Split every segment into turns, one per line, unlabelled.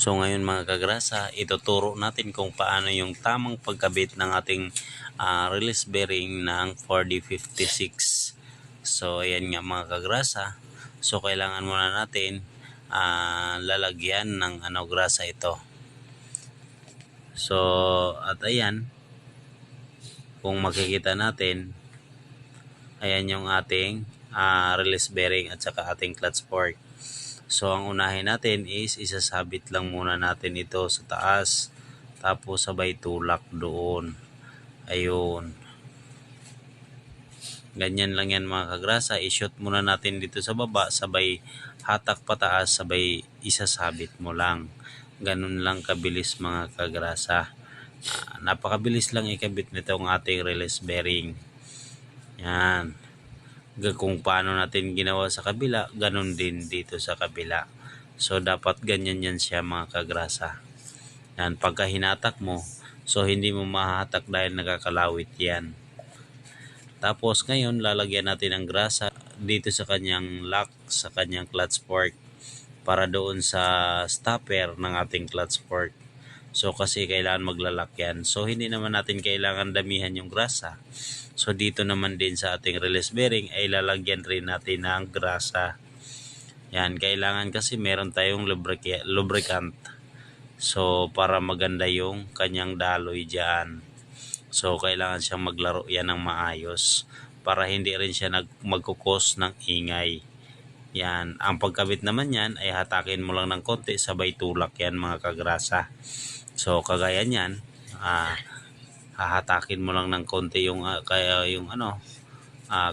So ngayon mga kagrasa, ituturo natin kung paano yung tamang pagkabit ng ating release bearing ng 4D56. So ayan nga mga kagrasa. So kailangan muna natin lalagyan ng grasa ito. So at ayan, kung makikita natin, ayan yung ating release bearing at saka ating clutch fork. So ang unahin natin is isasabit lang muna natin ito sa taas, tapos sabay tulak doon. Ayun. Ganyan lang yan mga kagrasa. I-shoot muna natin dito sa baba, sabay hatak pataas, sabay isasabit mo lang. Ganun lang kabilis mga kagrasa. Napakabilis lang ikabit nito ang ating release bearing. Yan. Kung paano natin ginawa sa kabila, ganun din dito sa kabila. So dapat ganyan yan siya mga kagrasa. Yan, pagka hinatak mo, so hindi mo mahatak dahil nakakalawit yan. Tapos ngayon lalagyan natin ng grasa dito sa kanyang lock, sa kanyang clutch fork, para doon sa stopper ng ating clutch fork. So kasi kailangan maglalak yan. So hindi naman natin kailangan damihan yung grasa. So dito naman din sa ating release bearing ay lalagyan rin natin ng grasa. Yan, kailangan kasi meron tayong lubricant. So para maganda yung kanyang daloy dyan. So kailangan siyang maglaro yan ng maayos para hindi rin siya magkukos ng ingay. Yan, ang pagkabit naman yan ay hatakin mo lang ng konti, sabay tulak yan mga kagrasa. So kagaya niyan, hahatakin mo lang ng konti yung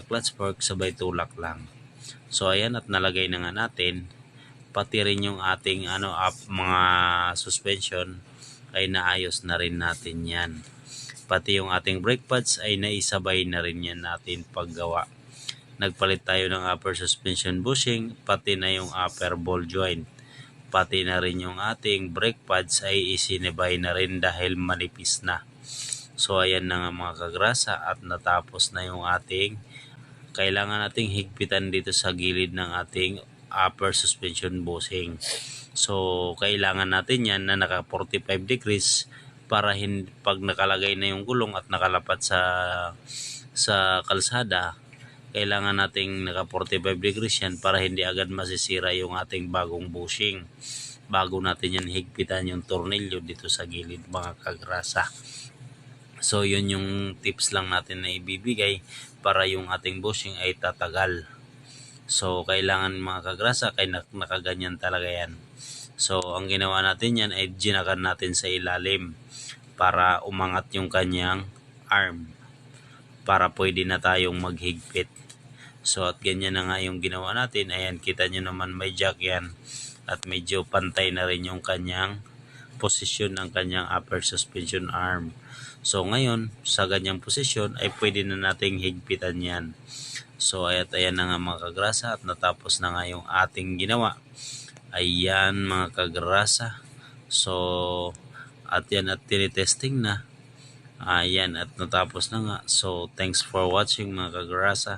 clutch fork, sabay tulak lang. So ayan, at nalagay na nga natin, pati rin yung ating mga suspension ay naayos na rin natin yan. Pati yung ating brake pads ay naisabay na rin yan natin paggawa. Nagpalit tayo ng upper suspension bushing, pati na yung upper ball joint. Pati na rin yung ating brake pads ay isinibay na rin dahil manipis na. So ayan na nga mga kagrasa, at natapos na yung ating, kailangan nating higpitan dito sa gilid ng ating upper suspension bushing. So kailangan natin yan na naka 45 degrees para pag nakalagay na yung gulong at nakalapat sa kalsada, kailangan nating naka 45 degrees yan para hindi agad masisira yung ating bagong bushing bago natin yan higpitan yung tornilyo dito sa gilid mga kagrasa. So yun yung tips lang natin na ibibigay para yung ating bushing ay tatagal. So kailangan mga kagrasa kay nakaganyan talaga yan. So ang ginawa natin yan ay ginakan natin sa ilalim para umangat yung kanyang arm, para pwede na tayong maghigpit. So at ganyan na nga yung ginawa natin. Ayan, kita nyo naman may jack yan at medyo pantay na rin yung kanyang posisyon ng kanyang upper suspension arm. So ngayon sa ganyang posisyon ay pwede na nating higpitan yan. So ayan na nga mga kagrasa, at natapos na nga yung ating ginawa. Ayan mga kagrasa. So at yan, at tinitesting na. Ayan, at natapos na nga. So thanks for watching mga kagrasa.